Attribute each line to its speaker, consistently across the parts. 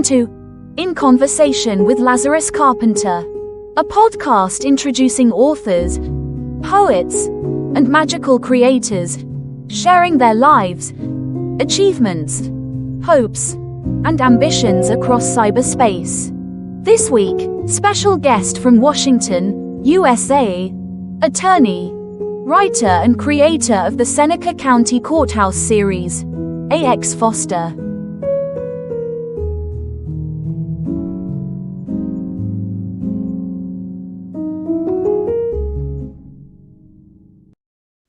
Speaker 1: Welcome to In Conversation with Lazarus Carpenter, a podcast introducing authors, poets, and magical creators, sharing their lives, achievements, hopes, and ambitions across cyberspace. This week, special guest from Washington, USA, attorney, writer and creator of the Seneca County Courthouse series, A.X. Foster.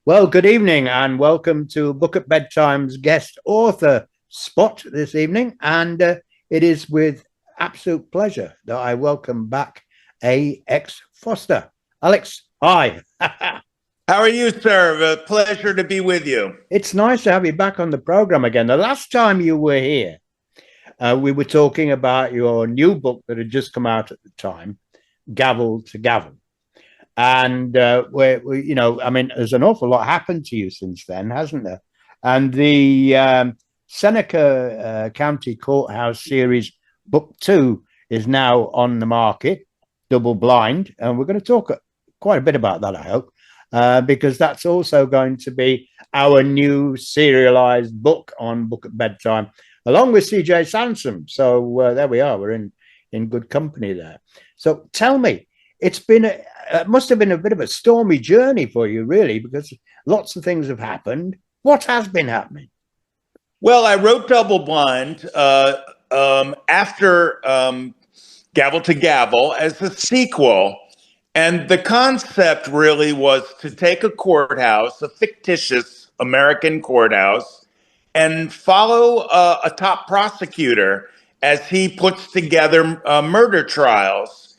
Speaker 2: Well, good evening and welcome to Book at Bedtime's guest author spot this evening. And it is with absolute pleasure that I welcome back A.X. Foster. Alex, hi.
Speaker 3: How are you, sir? A pleasure to be with you.
Speaker 2: It's nice to have you back on the program again. The last time you were here, we were talking about your new book that had just come out at the time, Gavel to Gavel. And you know, I mean, there's an awful lot happened to you since then, hasn't there? And the Seneca County Courthouse series, book 2, is now on the market, double blind, and we're going to talk quite a bit about that, I hope, because that's also going to be our new serialized book on Book at Bedtime, along with C.J. Sansom. So there we are. We're in good company there. So tell me, it must have been a bit of a stormy journey for you, really, because lots of things have happened. What has been happening?
Speaker 3: Well, I wrote Double Blind after Gavel to Gavel as a sequel. And the concept really was to take a courthouse, a fictitious American courthouse, and follow a top prosecutor as he puts together murder trials.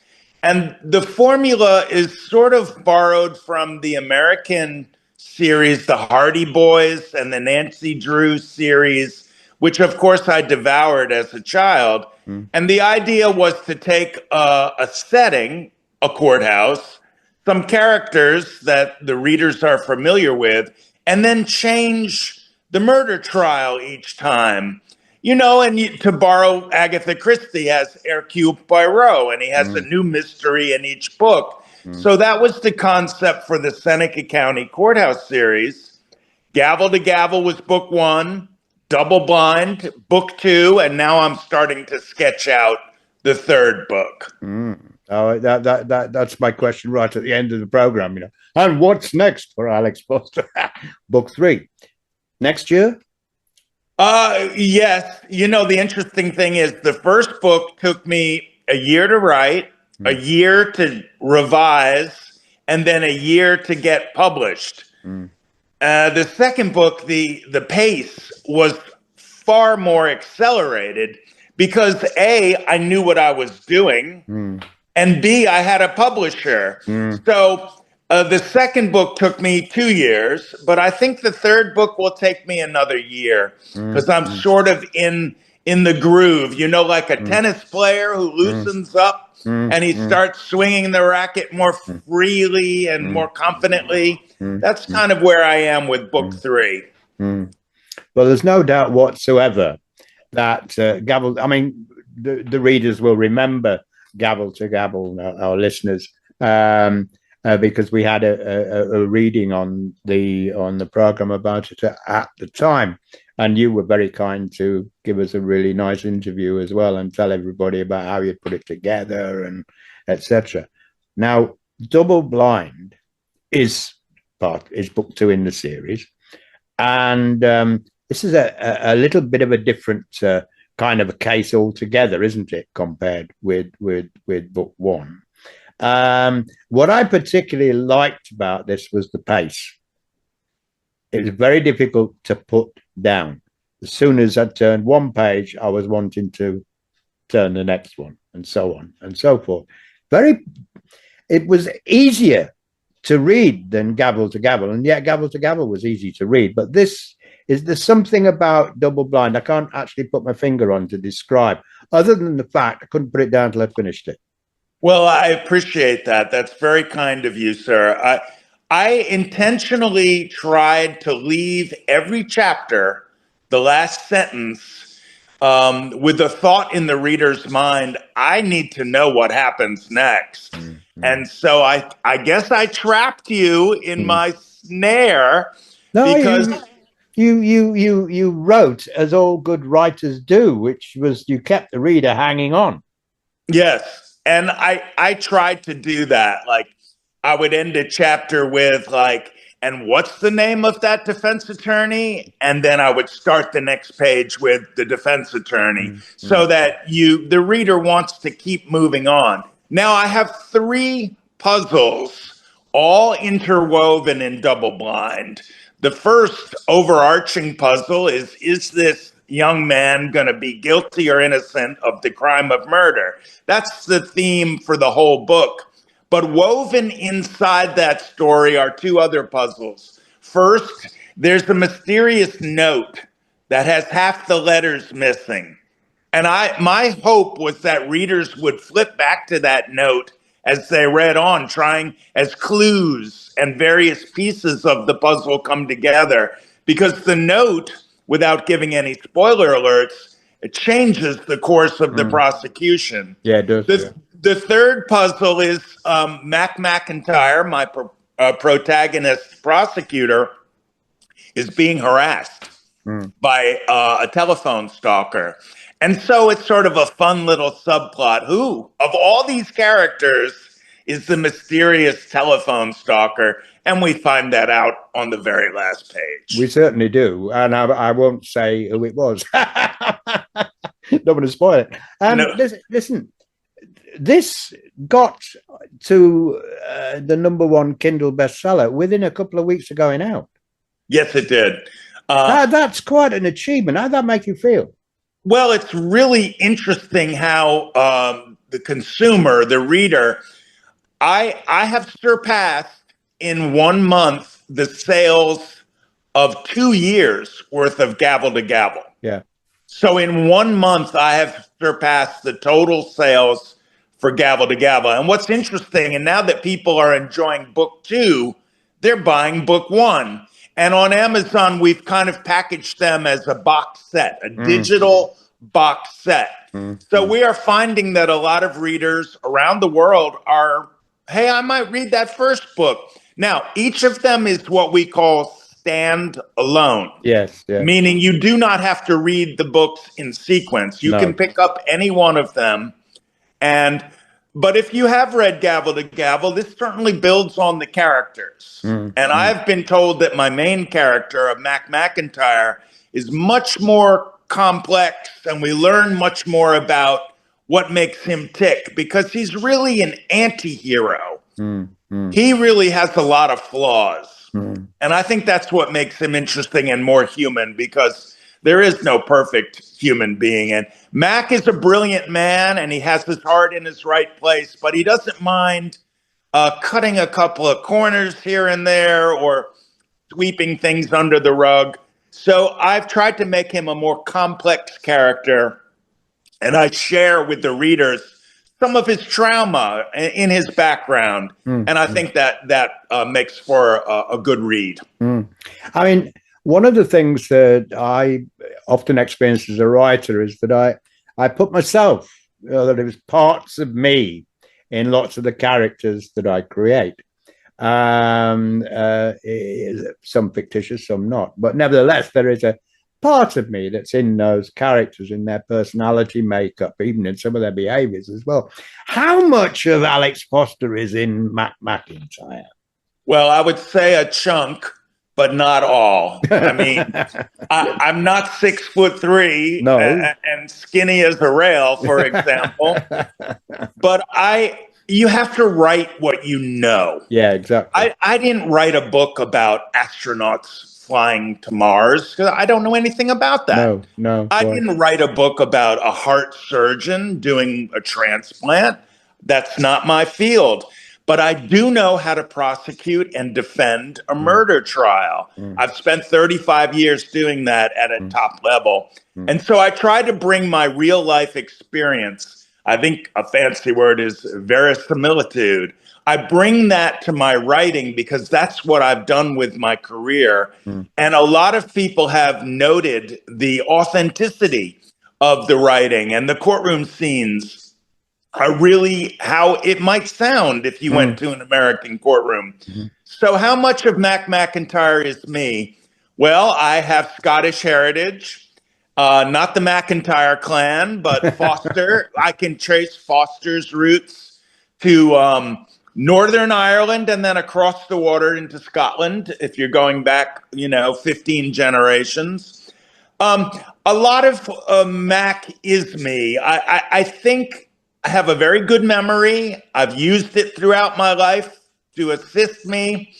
Speaker 3: And the formula is sort of borrowed from the American series, The Hardy Boys and the Nancy Drew series, which of course I devoured as a child. And the idea was to take a setting, a courthouse, some characters that the readers are familiar with, and then change the murder trial each time. You know, and to borrow, Agatha Christie has Hercule Poirot, and he has a new mystery in each book. So that was the concept for the Seneca County Courthouse series. Gavel to Gavel was book 1, Double Blind, book 2, and now I'm starting to sketch out the third book.
Speaker 2: Oh, that's my question right at the end of the program, you know. And what's next for Alex Foster? Book 3. Next year?
Speaker 3: Yes. You know, the interesting thing is the first book took me a year to write, a year to revise, and then a year to get published. The second book, the pace was far more accelerated because A, I knew what I was doing, and B, I had a publisher. So the second book took me 2 years, but I think the third book will take me another year because I'm sort of in the groove, you know, like a tennis player who loosens up and he starts swinging the racket more freely and more confidently. That's kind of where I am with book 3.
Speaker 2: Well, there's no doubt whatsoever that Gavel, I mean, the readers will remember Gavel to Gavel, our listeners, because we had a reading on the program about it at the time, and you were very kind to give us a really nice interview as well and tell everybody about how you put it together and etc. Now, Double Blind is book 2 in the series, and this is a little bit of a different kind of a case altogether, isn't it, compared with book 1? What I particularly liked about this was the pace. It was very difficult to put down. As soon as I turned one page, I was wanting to turn the next one, and so on and so forth. It was easier to read than Gavel to Gavel, and yet Gavel to Gavel was easy to read. But there's something about Double Blind I can't actually put my finger on to describe, other than the fact I couldn't put it down till I finished it.
Speaker 3: Well, I appreciate that. That's very kind of you, sir. I intentionally tried to leave every chapter, the last sentence, with the thought in the reader's mind, I need to know what happens next. And so I guess I trapped you in my snare.
Speaker 2: No,
Speaker 3: because
Speaker 2: you wrote as all good writers do, which was you kept the reader hanging on.
Speaker 3: Yes. And I tried to do that. Like, I would end a chapter with like, and what's the name of that defense attorney? And then I would start the next page with the defense attorney so that the reader wants to keep moving on. Now I have 3 puzzles, all interwoven in double blind. The first overarching puzzle is this young man going to be guilty or innocent of the crime of murder? That's the theme for the whole book. But woven inside that story are 2 other puzzles. First, there's a mysterious note that has half the letters missing. And my hope was that readers would flip back to that note as they read on, trying as clues and various pieces of the puzzle come together. Because the note, without giving any spoiler alerts, it changes the course of the prosecution.
Speaker 2: Yeah, it does.
Speaker 3: The third puzzle is Mac McIntyre, my protagonist prosecutor, is being harassed by a telephone stalker. And so it's sort of a fun little subplot. Who, of all these characters, is the mysterious telephone stalker? And we find that out on the very last page.
Speaker 2: We certainly do. And I won't say who it was. Don't want to spoil it. No. Listen, this got to the #1 Kindle bestseller within a couple of weeks of going out.
Speaker 3: Yes, it did.
Speaker 2: That's quite an achievement. How did that make you feel?
Speaker 3: Well, it's really interesting how the consumer, the reader, I have surpassed in 1 month the sales of 2 years worth of Gavel to Gavel.
Speaker 2: Yeah.
Speaker 3: So in 1 month, I have surpassed the total sales for Gavel to Gavel. And what's interesting, and now that people are enjoying book 2, they're buying book 1. And on Amazon, we've kind of packaged them as a box set, a digital box set. So we are finding that a lot of readers around the world are, hey, I might read that first book. Now, each of them is what we call stand alone.
Speaker 2: Yes.
Speaker 3: Meaning you do not have to read the books in sequence. You can pick up any one of them. But if you have read Gavel to Gavel, this certainly builds on the characters. And I've been told that my main character of Mac McIntyre is much more complex, and we learn much more about what makes him tick, because he's really an anti-hero. He really has a lot of flaws. And I think that's what makes him interesting and more human, because there is no perfect human being. And Mac is a brilliant man, and he has his heart in his right place, but he doesn't mind cutting a couple of corners here and there or sweeping things under the rug. So I've tried to make him a more complex character, and I share with the readers some of his trauma in his background. And I think that makes for a good read.
Speaker 2: I mean, one of the things that I often experience as a writer is that I put myself, that it was parts of me in lots of the characters that I create. Some fictitious, some not. But nevertheless, there is a part of me that's in those characters, in their personality makeup, even in some of their behaviors as well. How much of Alex Foster is in Mac McIntyre?
Speaker 3: Well, I would say a chunk, but not all. I mean, I'm not 6'3"
Speaker 2: No.
Speaker 3: and skinny as a rail, for example. But you have to write what you know.
Speaker 2: Yeah, exactly.
Speaker 3: I didn't write a book about astronauts flying to Mars, because I don't know anything about that.
Speaker 2: No.
Speaker 3: I didn't write a book about a heart surgeon doing a transplant. That's not my field. But I do know how to prosecute and defend a murder trial. I've spent 35 years doing that at a top level. And so I try to bring my real life experience. I think a fancy word is verisimilitude. I bring that to my writing because that's what I've done with my career. And a lot of people have noted the authenticity of the writing, and the courtroom scenes are really how it might sound if you went to an American courtroom. So how much of Mac McIntyre is me? Well, I have Scottish heritage, not the McIntyre clan, but Foster. I can trace Foster's roots to Northern Ireland and then across the water into Scotland, if you're going back, 15 generations. A lot of Mac is me. I think I have a very good memory. I've used it throughout my life to assist me.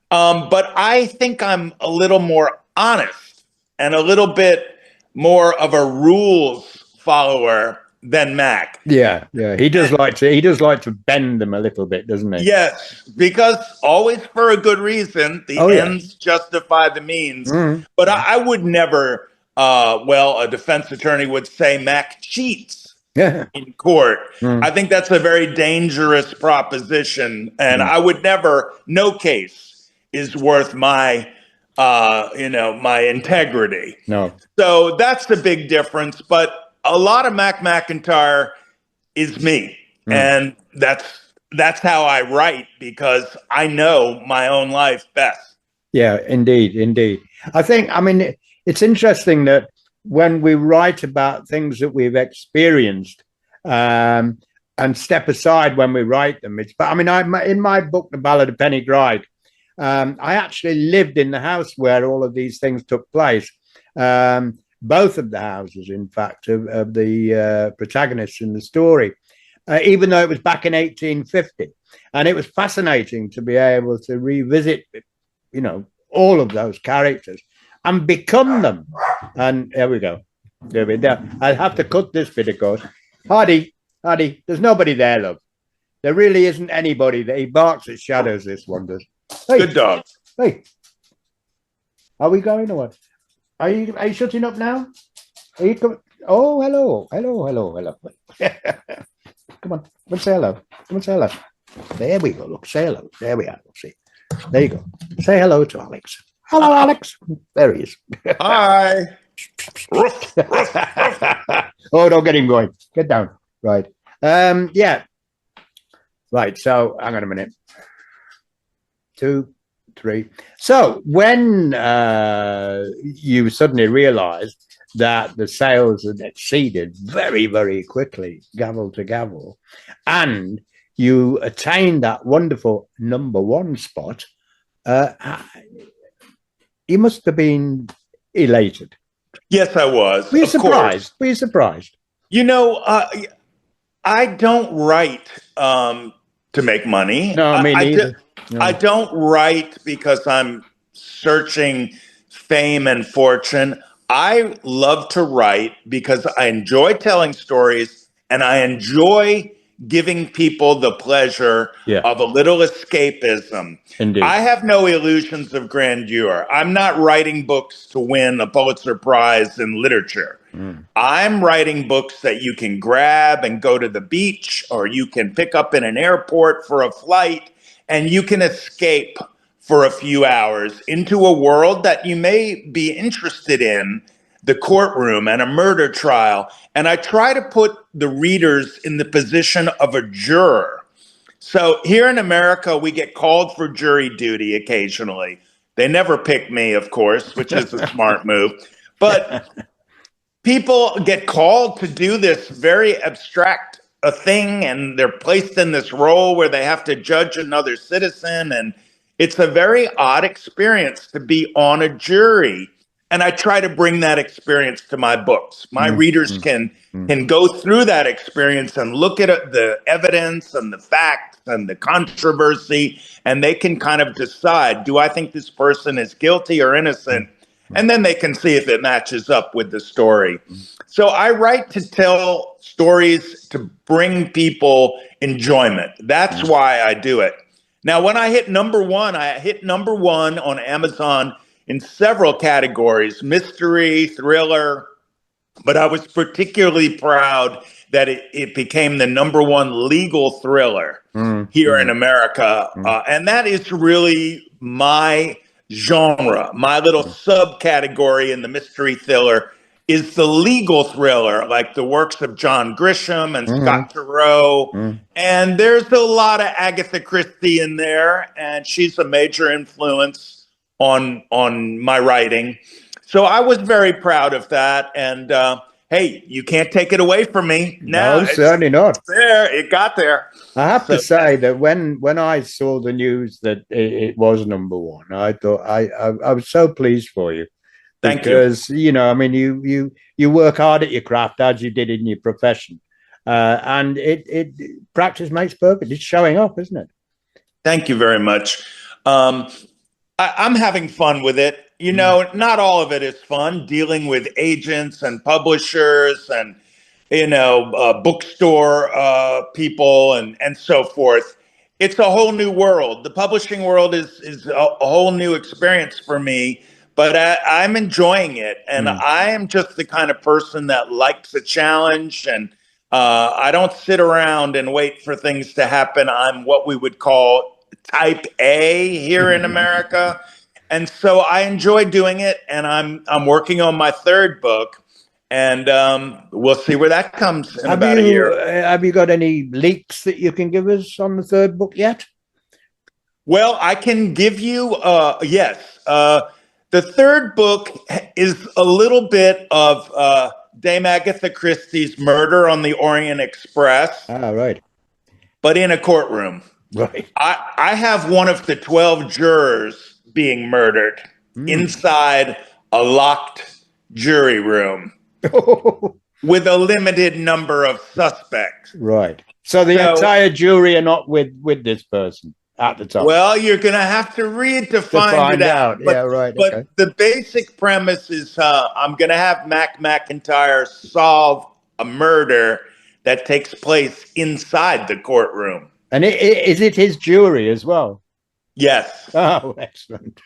Speaker 3: But I think I'm a little more honest and a little bit more of a rules follower than Mac.
Speaker 2: Yeah. He does like to bend them a little bit, doesn't he?
Speaker 3: Yes, because always for a good reason. The ends justify the means. But I would never, a defense attorney would say Mac cheats in court. I think that's a very dangerous proposition. And I would never, no case is worth my, my integrity.
Speaker 2: No.
Speaker 3: So that's the big difference. But a lot of Mac McIntyre is me. And that's how I write, because I know my own life best.
Speaker 2: Yeah, indeed. It's interesting that when we write about things that we've experienced and step aside when we write them, in my book, The Ballad of Penny Gryke, I actually lived in the house where all of these things took place. Both of the houses, in fact, of the protagonists in the story, even though it was back in 1850. And it was fascinating to be able to revisit, all of those characters and become them. And there we go. I'll have to cut this bit, of course. Hardy, there's nobody there, love. There really isn't anybody there. He barks at shadows, this one does. Hey,
Speaker 3: good dog.
Speaker 2: Hey, are we going or what? Are you shutting up now? Are you coming? Oh, hello. Come on, say hello. Come on, say hello. There we go. Look, say hello. There we are. See, there you go. Say hello to Alex. Hello, Alex. There he is.
Speaker 3: Hi.
Speaker 2: Oh, don't get him going. Get down. Right. Yeah. Right. So, hang on a minute. 2, 3. So, when you suddenly realized that the sales had exceeded very, very quickly, gavel to gavel, and you attained that wonderful #1 spot, you must have been elated.
Speaker 3: Yes, I was.
Speaker 2: Were you surprised? Were you surprised?
Speaker 3: I don't write to make money.
Speaker 2: No, me neither.
Speaker 3: I don't write because I'm searching fame and fortune. I love to write because I enjoy telling stories and I enjoy giving people the pleasure of a little escapism.
Speaker 2: Indeed.
Speaker 3: I have no illusions of grandeur. I'm not writing books to win a Pulitzer Prize in literature. I'm writing books that you can grab and go to the beach, or you can pick up in an airport for a flight, and you can escape for a few hours into a world that you may be interested in, the courtroom and a murder trial. And I try to put the readers in the position of a juror. So here in America, we get called for jury duty occasionally. They never pick me, of course, which is a smart move. But people get called to do this very abstract thing, and they're placed in this role where they have to judge another citizen. And it's a very odd experience to be on a jury. And I try to bring that experience to my books. My readers can go through that experience and look at the evidence and the facts and the controversy, and they can kind of decide, do I think this person is guilty or innocent? And then they can see if it matches up with the story. So I write to tell stories to bring people enjoyment. That's why I do it. Now, when I hit #1, I hit #1 on Amazon in several categories, mystery, thriller, but I was particularly proud that it became the #1 legal thriller here in America. And that is really my genre. My little subcategory in the mystery thriller is the legal thriller, like the works of John Grisham and Scott Turow. And there's a lot of Agatha Christie in there, and she's a major influence on my writing. So I was very proud of that. And hey, you can't take it away from me.
Speaker 2: No, certainly not.
Speaker 3: There, it got there.
Speaker 2: I have to say that when I saw the news that it was number one, I thought I was so pleased for you.
Speaker 3: Thank you.
Speaker 2: Because, you know, I mean, you work hard at your craft as you did in your profession. And it practice makes perfect. It's showing up, isn't it?
Speaker 3: Thank you very much. I'm having fun with it. You know, not all of it is fun, dealing with agents and publishers and, you know, bookstore people and so forth. It's a whole new world. The publishing world is a whole new experience for me. But I'm enjoying it, and I am just the kind of person that likes a challenge, and I don't sit around and wait for things to happen. I'm what we would call type A here in America, and so I enjoy doing it, and I'm working on my third book, and we'll see where that comes in about a year.
Speaker 2: Have you got any leaks that you can give us on the third book yet?
Speaker 3: Well, I can give you, yes. The third book is a little bit of Dame Agatha Christie's Murder on the Orient Express.
Speaker 2: Ah, right.
Speaker 3: But in a courtroom.
Speaker 2: Right.
Speaker 3: I have one of the 12 jurors being murdered inside a locked jury room with a limited number of suspects.
Speaker 2: Right. So the entire jury are not with this person at the time.
Speaker 3: Well, you're going to have to read to find it out.
Speaker 2: But, yeah, right.
Speaker 3: But
Speaker 2: okay.
Speaker 3: The basic premise is I'm going to have Mac McIntyre solve a murder that takes place inside the courtroom.
Speaker 2: And is it his jury as well?
Speaker 3: Yes.
Speaker 2: Oh, excellent.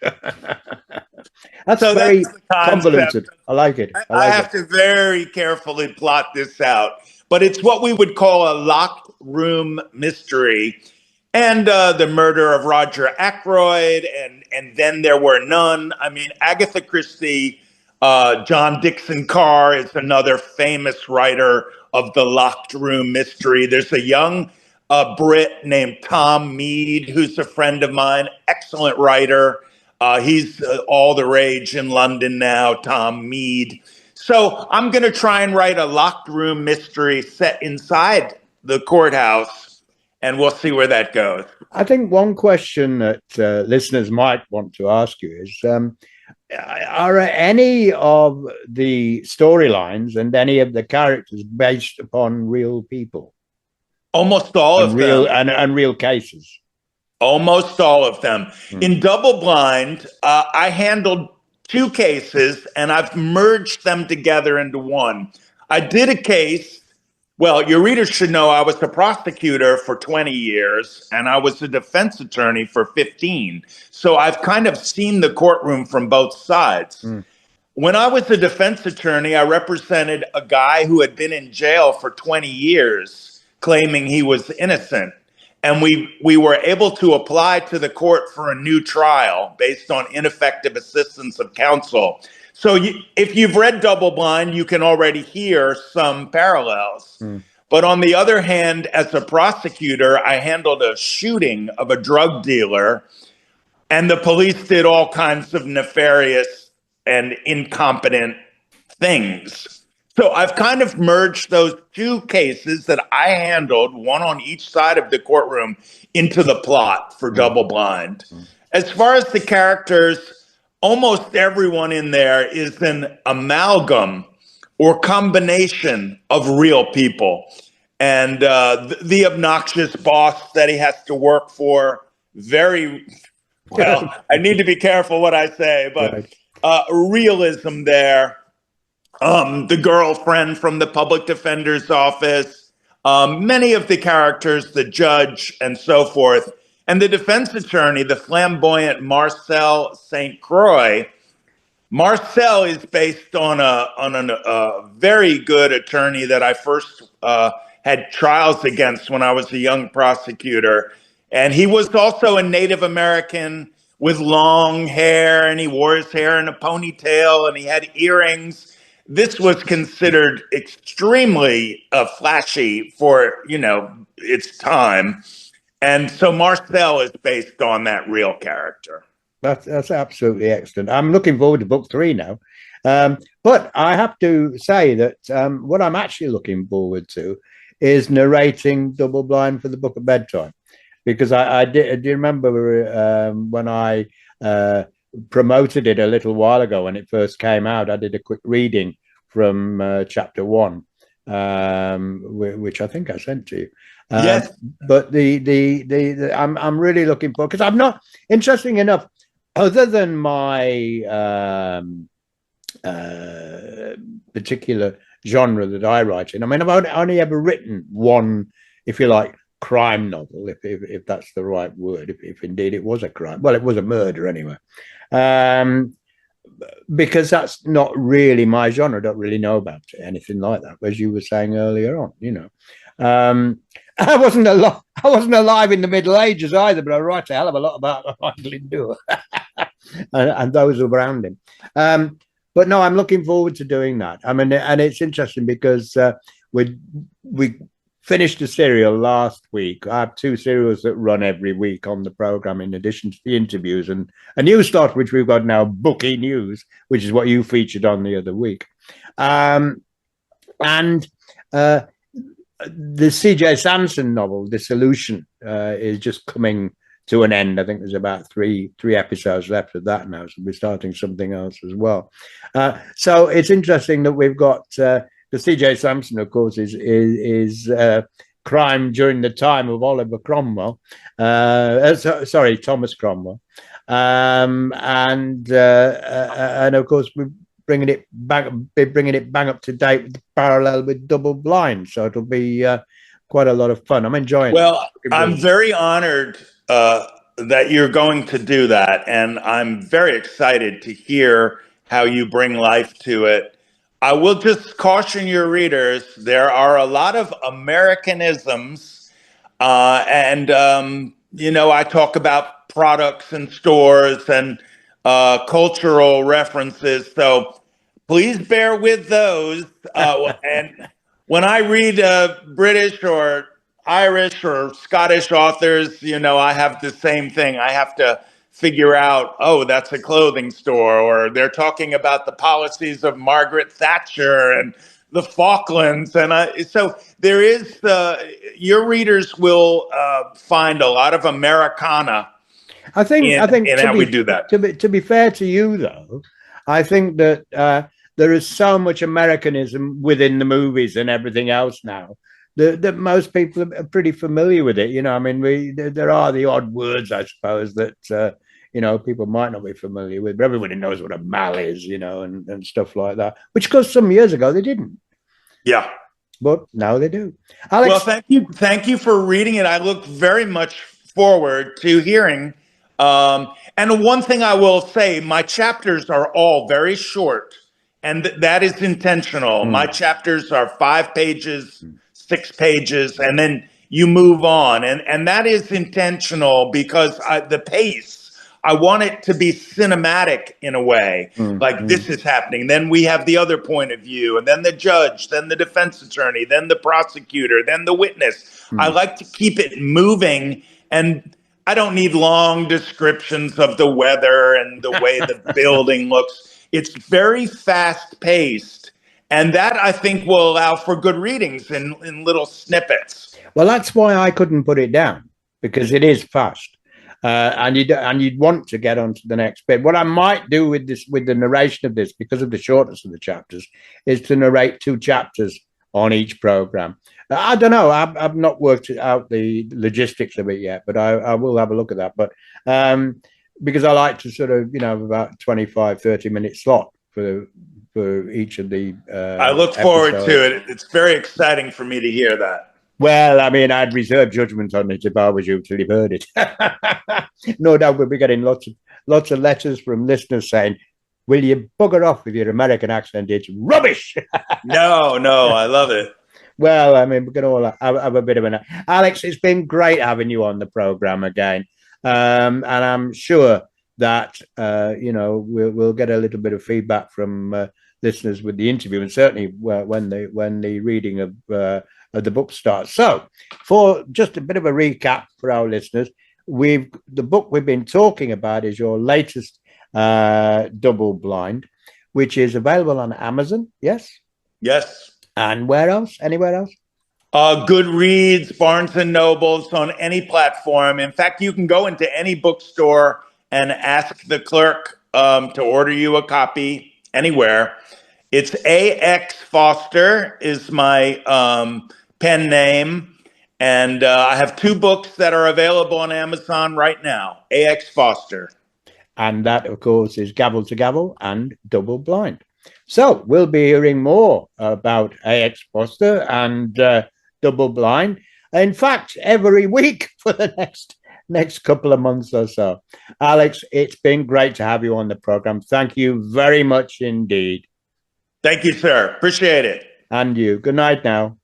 Speaker 2: That's very convoluted. I like it.
Speaker 3: I have to very carefully plot this out. But it's what we would call a locked room mystery. And the murder of Roger Ackroyd, and Then There Were None. I mean, Agatha Christie, John Dixon Carr is another famous writer of the locked room mystery. There's a young Brit named Tom Mead, who's a friend of mine, excellent writer. He's all the rage in London now, Tom Mead. So I'm going to try and write a locked room mystery set inside the courthouse. And we'll see where that goes.
Speaker 2: I think one question that listeners might want to ask you is, are any of the storylines and any of the characters based upon real people?
Speaker 3: Almost all of them.
Speaker 2: And real cases?
Speaker 3: Almost all of them. In Double Blind, I handled 2 cases, and I've merged them together into one. I did a case. Well, your readers should know I was a prosecutor for 20 years and I was a defense attorney for 15. So I've kind of seen the courtroom from both sides. When I was a defense attorney, I represented a guy who had been in jail for 20 years, claiming he was innocent. And we were able to apply to the court for a new trial based on ineffective assistance of counsel. So if you've read Double Blind, you can already hear some parallels. But on the other hand, as a prosecutor, I handled a shooting of a drug dealer, and the police did all kinds of nefarious and incompetent things. So I've kind of merged those 2 cases that I handled, one on each side of the courtroom, into the plot for Double Blind. As far as the characters, almost everyone in there is an amalgam or combination of real people. And the obnoxious boss that he has to work for, very well, I need to be careful what I say, but realism there. The girlfriend from the public defender's office, many of the characters, the judge and so forth. And the defense attorney, the flamboyant Marcel St. Croix, Marcel is based on a very good attorney that I first had trials against when I was a young prosecutor. And he was also a Native American with long hair, and he wore his hair in a ponytail, and he had earrings. this was considered extremely flashy for, its time. And so Marcel is based on that real character.
Speaker 2: That's absolutely excellent. I'm looking forward to book 3 now. But I have to say that what I'm actually looking forward to is narrating Double Blind for the Book of Bedtime, because I do remember when I promoted it a little while ago when it first came out. I did a quick reading from chapter 1, which I think I sent to you.
Speaker 3: Yes.
Speaker 2: But I'm really looking forward, because I'm not, interesting enough, other than my particular genre that I write in. I mean, I've only ever written one, if you like, crime novel, if that's the right word, if indeed it was a crime. Well, it was a murder anyway. Because that's not really my genre. I don't really know about anything like that, as you were saying earlier on, I wasn't alive in the Middle Ages either, but I write a hell of a lot about Michael Endure and those around him. But no, I'm looking forward to doing that. I mean, and it's interesting because we finished a serial last week. I have 2 serials that run every week on the program, in addition to the interviews, and a new start, which we've got now, Bookie News, which is what you featured on the other week. And the C.J. Sanson novel, Dissolution, is just coming to an end. I think there's about three episodes left of that now, so we're starting something else as well. So it's interesting that we've got the C.J. Sanson, of course, is crime during the time of Oliver Cromwell. Sorry, Thomas Cromwell, and of course we're bringing it back up to date with the parallel with Double Blind. So it'll be quite a lot of fun. I'm enjoying it.
Speaker 3: Well, I'm very honored that you're going to do that, and I'm very excited to hear how you bring life to it. I will just caution your readers, there are a lot of Americanisms, and I talk about products and stores and cultural references, so please bear with those. And when I read British or Irish or Scottish authors, I have the same thing. I have to figure out, oh, that's a clothing store, or they're talking about the policies of Margaret Thatcher and the Falklands. And so there is your readers will find a lot of Americana.
Speaker 2: I think
Speaker 3: how we do that.
Speaker 2: To be fair to you, though, I think that there is so much Americanism within the movies and everything else now that most people are pretty familiar with it. I mean, there are the odd words, I suppose, that people might not be familiar with, but everybody knows what a mal is, and stuff like that, which, because some years ago they didn't.
Speaker 3: Yeah.
Speaker 2: But now they do. Alex,
Speaker 3: well, thank you for reading it. I look very much forward to hearing. And one thing I will say, my chapters are all very short, and that is intentional. My chapters are 5 pages, 6 pages, and then you move on. And that is intentional because the pace, I want it to be cinematic in a way, like this is happening. Then we have the other point of view, and then the judge, then the defense attorney, then the prosecutor, then the witness. I like to keep it moving, and I don't need long descriptions of the weather and the way the building looks. It's very fast paced. And that, I think, will allow for good readings in little snippets.
Speaker 2: Well, that's why I couldn't put it down, because it is fast. And you'd want to get on to the next bit. What I might do with the narration of this, because of the shortness of the chapters, is to narrate 2 chapters on each program. I don't know. I've not worked out the logistics of it yet, but I will have a look at that. But because I like to sort of, about 25, 30-minute slot for each of the
Speaker 3: I look forward to it. It's very exciting for me to hear that.
Speaker 2: Well, I mean, I'd reserve judgment on it if I was you till you've heard it. No doubt we'll be getting lots of letters from listeners saying, will you bugger off with your American accent? It's rubbish.
Speaker 3: No, I love it.
Speaker 2: Well, I mean, we can all have a bit of an... Alex, it's been great having you on the program again. And I'm sure that, we'll get a little bit of feedback from the listeners with the interview, and certainly when the reading of the book starts. So, for just a bit of a recap for our listeners, the book we've been talking about is your latest Double Blind, which is available on Amazon. Yes.
Speaker 3: Yes.
Speaker 2: And where else? Anywhere else?
Speaker 3: Goodreads, Barnes and Nobles, on any platform. In fact, you can go into any bookstore and ask the clerk to order you a copy anywhere. It's A.X. Foster is my pen name. And I have 2 books that are available on Amazon right now. A.X. Foster.
Speaker 2: And that, of course, is Gavel to Gavel and Double Blind. So we'll be hearing more about A.X. Foster and Double Blind. In fact, every week for the next couple of months or so. Alex, it's been great to have you on the program. Thank you very much indeed.
Speaker 3: Thank you, sir. Appreciate it.
Speaker 2: And you. Good night now.